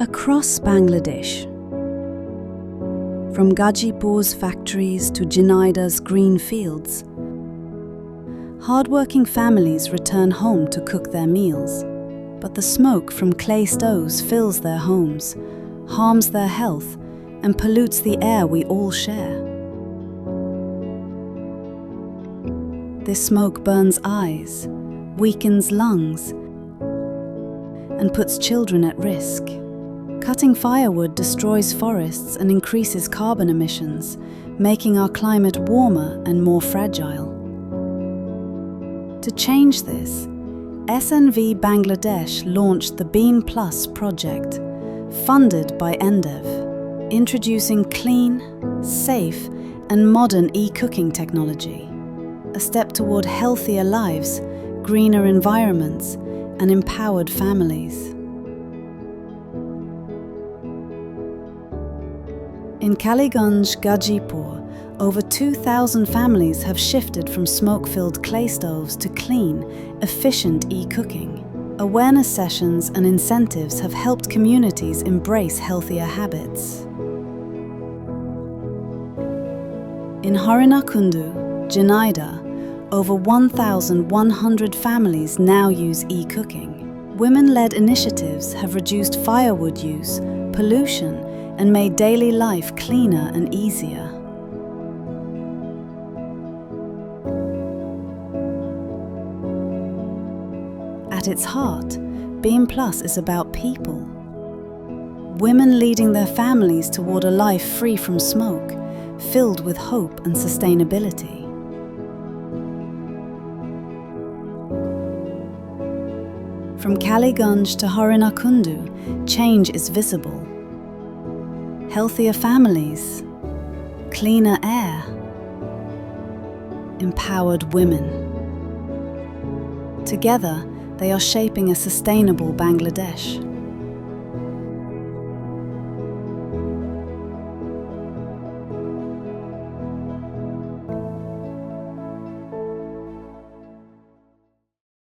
Across Bangladesh, from Gazipur's factories to Jhenaidah's green fields, hard-working families return home to cook their meals, but the smoke from clay stoves fills their homes, harms their health, and pollutes the air we all share. This smoke burns eyes, weakens lungs, and puts children at risk. Cutting firewood destroys forests and increases carbon emissions, making our climate warmer and more fragile. To change this, SNV Bangladesh launched the Bean Plus project, funded by EnDev, introducing clean, safe, and modern e-cooking technology, a step toward healthier lives, greener environments, and empowered families. In Kaliganj, Gazipur, over 2,000 families have shifted from smoke-filled clay stoves to clean, efficient e-cooking. Awareness sessions and incentives have helped communities embrace healthier habits. In Harinakundu, Jhenaidah, over 1,100 families now use e-cooking. Women-led initiatives have reduced firewood use, pollution, and made daily life cleaner and easier. At its heart, Bean Plus is about people. Women leading their families toward a life free from smoke, filled with hope and sustainability. From Kaliganj to Harinakundu, change is visible. Healthier families, cleaner air, empowered women. Together, they are shaping a sustainable Bangladesh.